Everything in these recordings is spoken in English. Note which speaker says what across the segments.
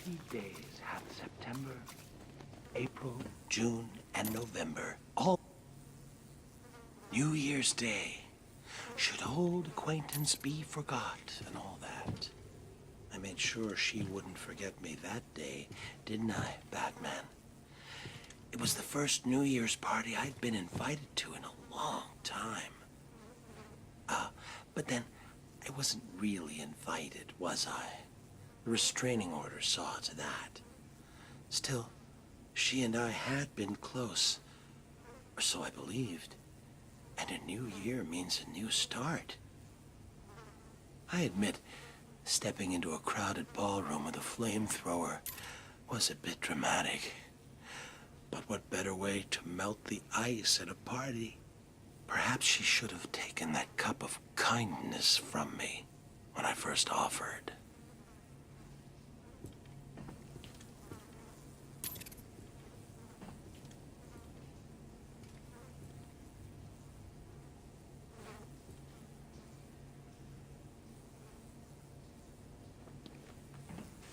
Speaker 1: 30 days hath September, April, June, and November. All New Year's Day. Should old acquaintance be forgot and all that. I made sure she wouldn't forget me that day, didn't I, Batman? It was the first New Year's party I'd been invited to in a long time. But then I wasn't really invited, was I? The restraining order saw to that. Still, she and I had been close, or so I believed. And a new year means a new start. I admit, stepping into a crowded ballroom with a flamethrower was a bit dramatic. But what better way to melt the ice at a party? Perhaps she should have taken that cup of kindness from me when I first offered.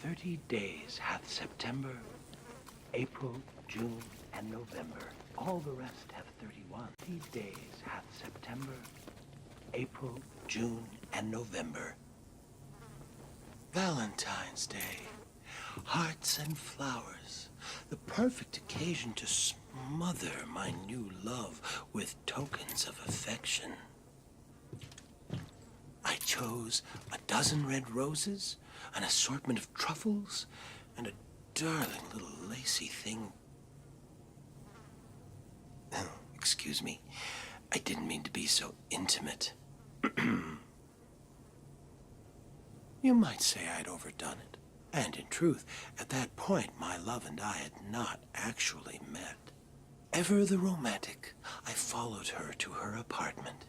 Speaker 1: "30 days hath September, April, June, and November. All the rest have 31. 30 days hath September, April, June, and November. Valentine's Day. Hearts and flowers. The perfect occasion to smother my new love with tokens of affection. I chose a dozen red roses, an assortment of truffles, and a darling little lacy thing. Excuse me, I didn't mean to be so intimate. You might say I'd overdone it. And in truth, at that point, my love and I had not actually met. Ever the romantic, I followed her to her apartment.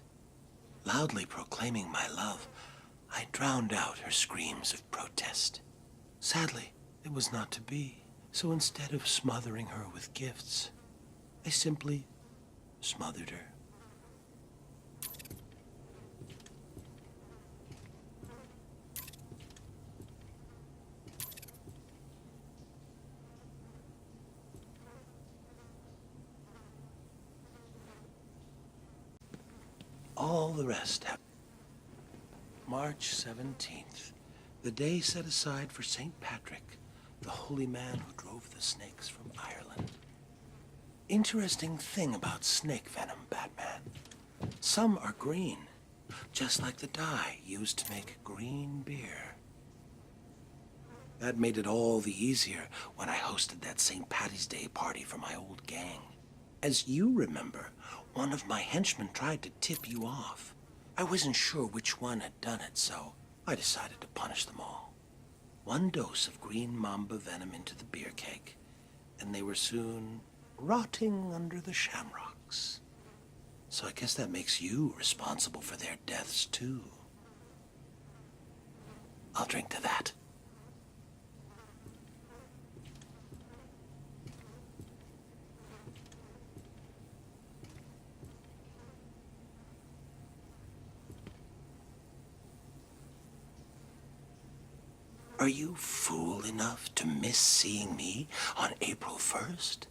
Speaker 1: Loudly proclaiming my love, I drowned out her screams of protest. Sadly, it was not to be, so instead of smothering her with gifts, I simply smothered her. All the rest happened. March 17th, the day set aside for St. Patrick, the holy man who drove the snakes from Ireland. Interesting thing about snake venom, Batman. Some are green, just like the dye used to make green beer. That made it all the easier when I hosted that St. Patty's Day party for my old gang. As you remember, one of my henchmen tried to tip you off. I wasn't sure which one had done it, so I decided to punish them all. 1 dose of green mamba venom into the beer keg, and they were soon rotting under the shamrocks. So I guess that makes you responsible for their deaths, too. I'll drink to that. Are you fool enough to miss seeing me on April 1st?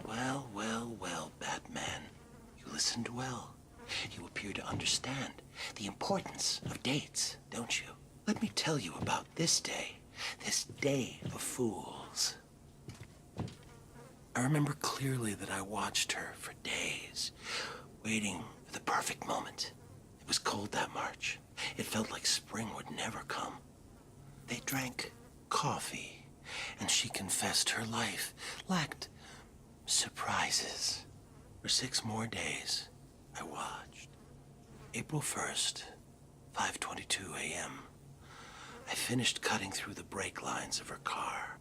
Speaker 1: Well, well, well, Batman. You listened well. You appear to understand the importance of dates, don't you? Let me tell you about this day of fools. I remember clearly that I watched her for days, waiting for the perfect moment. It was cold that March. It felt like spring would never come. They drank coffee, and she confessed her life lacked surprises. For 6 more days, I watched. April 1st, 5:22 a.m. I finished cutting through the brake lines of her car.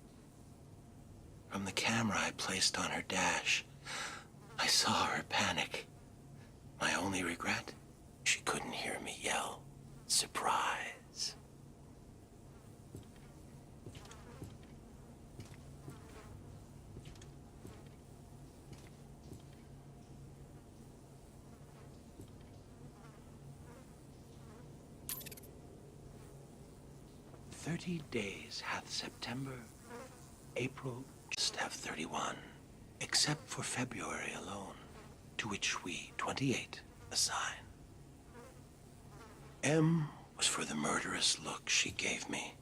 Speaker 1: From the camera I placed on her dash, I saw her panic. My only regret? She couldn't hear me yell, "Surprise!" 30 days hath September, April just have 31, except for February alone, to which we 28 assign. M was for the murderous look she gave me.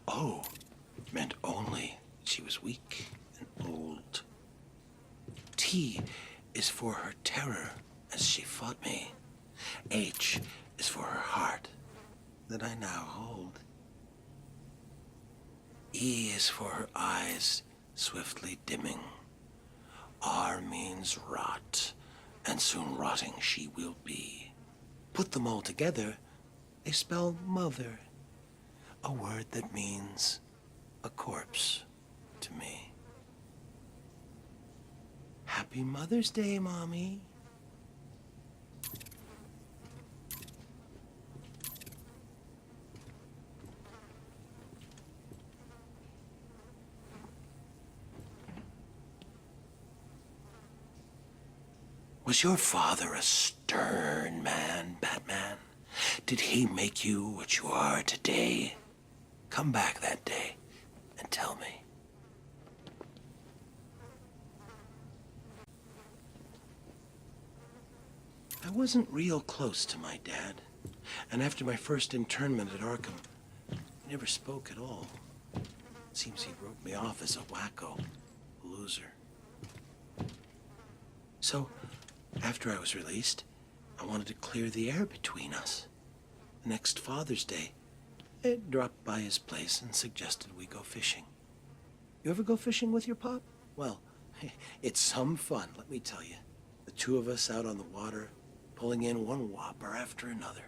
Speaker 1: O meant only she was weak and old. T is for her terror as she fought me. H is for her heart that I now hold. E is for her eyes swiftly dimming. R means rot, and soon rotting she will be. Put them all together, they spell mother, a word that means a corpse to me. Happy Mother's Day, Mommy. Was your father a stern man, Batman? Did he make you what you are today? Come back that day and tell me. I wasn't real close to my dad, and after my first internment at Arkham, he never spoke at all. It seems he wrote me off as a wacko, a loser. So, after I was released, I wanted to clear the air between us. Next Father's Day, I dropped by his place and suggested we go fishing. You ever go fishing with your pop? Well, it's some fun, let me tell you. The two of us out on the water, pulling in one whopper after another.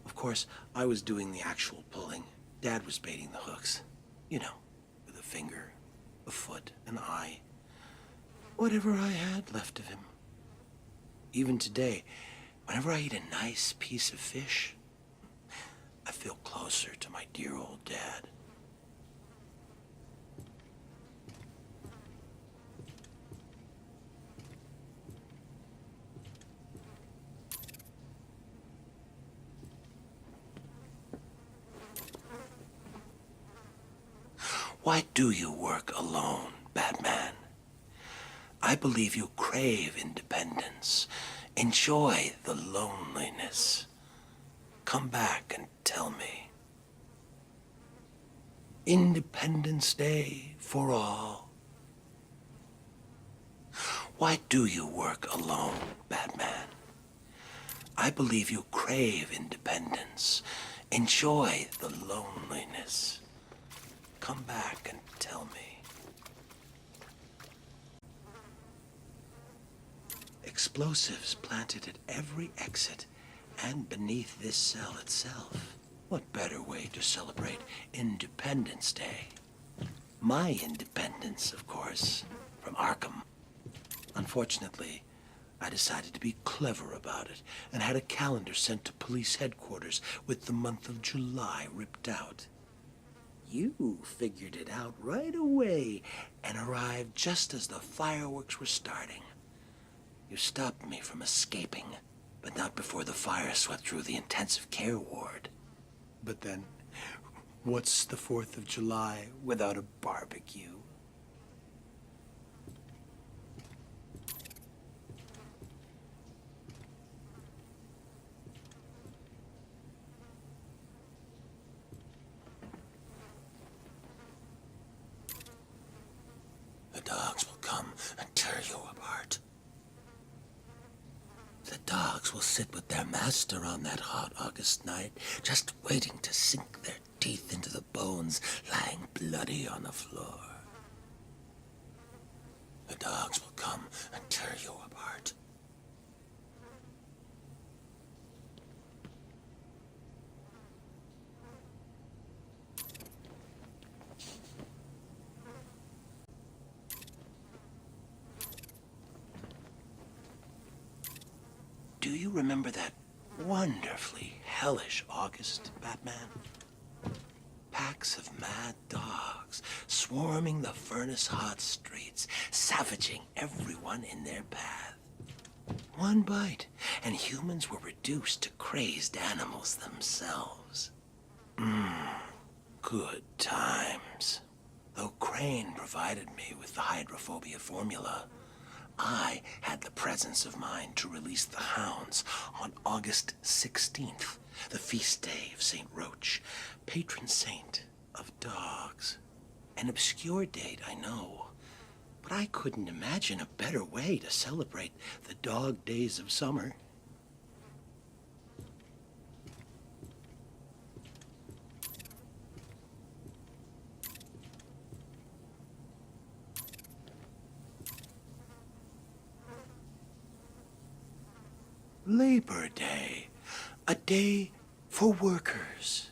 Speaker 1: Of course, I was doing the actual pulling. Dad was baiting the hooks. You know, with a finger, a foot, an eye. Whatever I had left of him. Even today, whenever I eat a nice piece of fish, I feel closer to my dear old dad. Why do you work alone, Batman? I believe you crave independence. Enjoy the loneliness. Come back and tell me. Independence Day for all. Why do you work alone, Batman? I believe you crave independence. Enjoy the loneliness. Come back and tell me. Explosives planted at every exit and beneath this cell itself. What better way to celebrate Independence Day? My independence, of course, from Arkham. Unfortunately, I decided to be clever about it and had a calendar sent to police headquarters with the month of July ripped out. You figured it out right away and arrived just as the fireworks were starting. You stopped me from escaping, but not before the fire swept through the intensive care ward. But then, what's the 4th of July without a barbecue? The dogs will come and tear you apart. The dogs will sit with their master on that hot August night, just waiting to sink their teeth into the bones lying bloody on the floor. The dogs will come and tear you apart. Do you remember that wonderfully hellish August, Batman? Packs of mad dogs swarming the furnace-hot streets, savaging everyone in their path. One bite, and humans were reduced to crazed animals themselves. Good times. Though Crane provided me with the hydrophobia formula, I had the presence of mind to release the hounds on August 16th, the feast day of St. Roach, patron saint of dogs. An obscure date, I know, but I couldn't imagine a better way to celebrate the dog days of summer. Labor Day, a day for workers.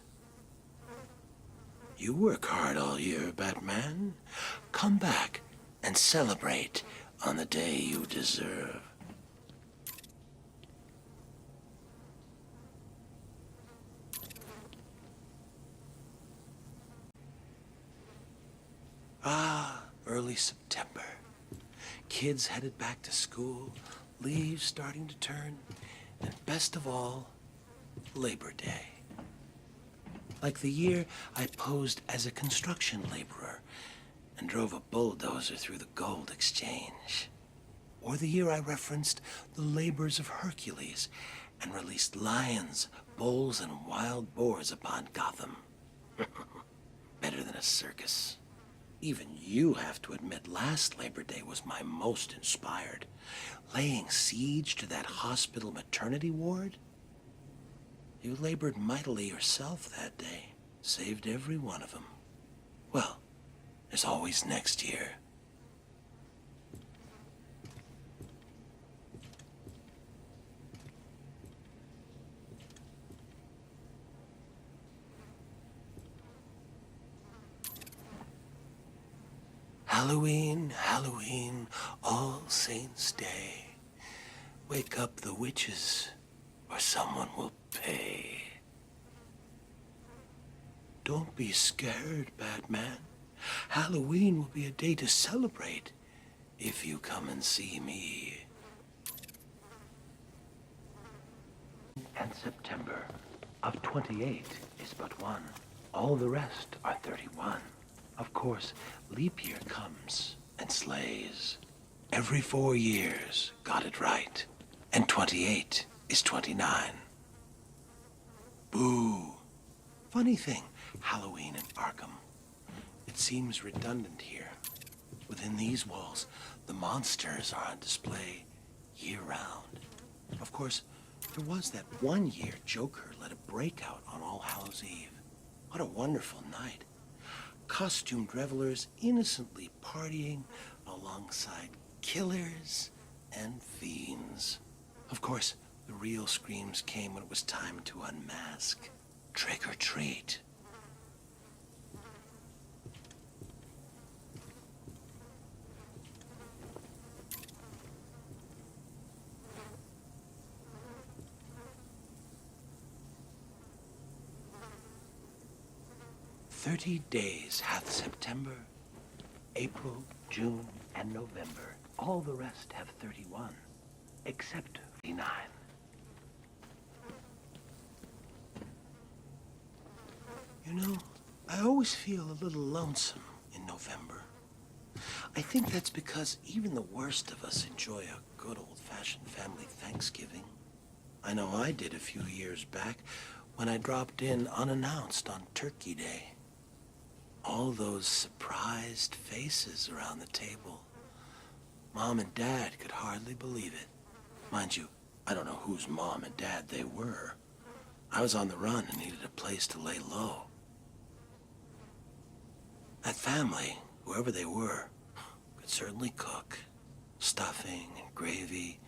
Speaker 1: You work hard all year, Batman. Come back and celebrate on the day you deserve. Early September. Kids headed back to school, leaves starting to turn, and best of all, Labor Day. Like the year I posed as a construction laborer and drove a bulldozer through the gold exchange. Or the year I referenced the labors of Hercules and released lions, bulls, and wild boars upon Gotham. Better than a circus. Even you have to admit last Labor Day was my most inspired. Laying siege to that hospital maternity ward? You labored mightily yourself that day. Saved every one of them. Well, there's always next year. Halloween, Halloween, All Saints' Day. Wake up the witches, or someone will pay. Don't be scared, Batman. Halloween will be a day to celebrate if you come and see me. And September of 28 is but one. All the rest are 31. Of course, leap year comes and slays. Every 4 years got it right. And 28 is 29. Boo. Funny thing, Halloween in Arkham. It seems redundant here. Within these walls, the monsters are on display year-round. Of course, there was that one year Joker led a breakout on All Hallows Eve. What a wonderful night. Costumed revelers innocently partying alongside killers and fiends. Of course, the real screams came when it was time to unmask. Trick or treat. "30 days hath September, April, June, and November. All the rest have 31, except 49. You know, I always feel a little lonesome in November. I think that's because even the worst of us enjoy a good old-fashioned family Thanksgiving. I know I did a few years back when I dropped in unannounced on Turkey Day. All those surprised faces around the table. Mom and Dad could hardly believe it. Mind you, I don't know whose mom and dad they were. I was on the run and needed a place to lay low. That family, whoever they were, could certainly cook. Stuffing and gravy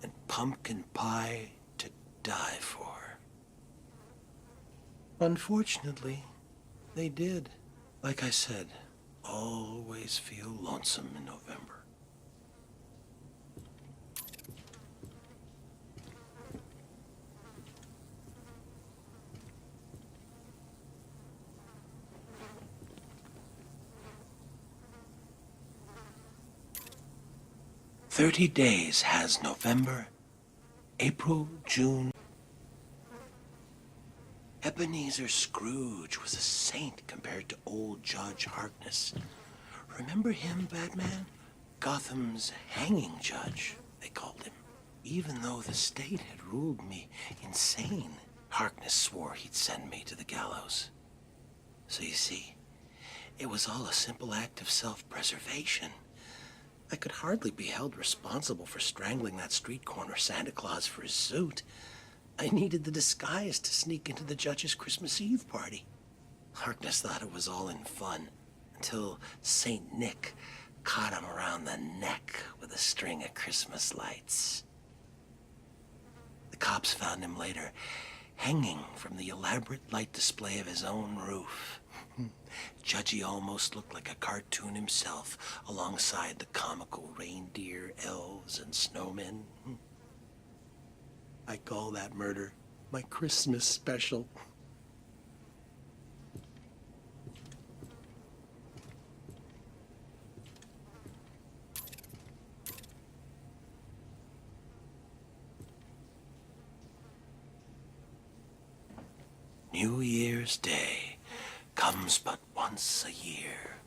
Speaker 1: and pumpkin pie to die for. Unfortunately, they did. Like I said, always feel lonesome in November. "30 days has November, April, June, Ebenezer Scrooge was a saint compared to old Judge Harkness. Remember him, Batman? Gotham's hanging judge, they called him. Even though the state had ruled me insane, Harkness swore he'd send me to the gallows. So you see, it was all a simple act of self-preservation. I could hardly be held responsible for strangling that street corner Santa Claus for his suit. I needed the disguise to sneak into the judge's Christmas Eve party. Harkness thought it was all in fun, until Saint Nick caught him around the neck with a string of Christmas lights. The cops found him later, hanging from the elaborate light display of his own roof. Judgy almost looked like a cartoon himself, alongside the comical reindeer, elves, and snowmen. I call that murder my Christmas special. New Year's Day comes but once a year.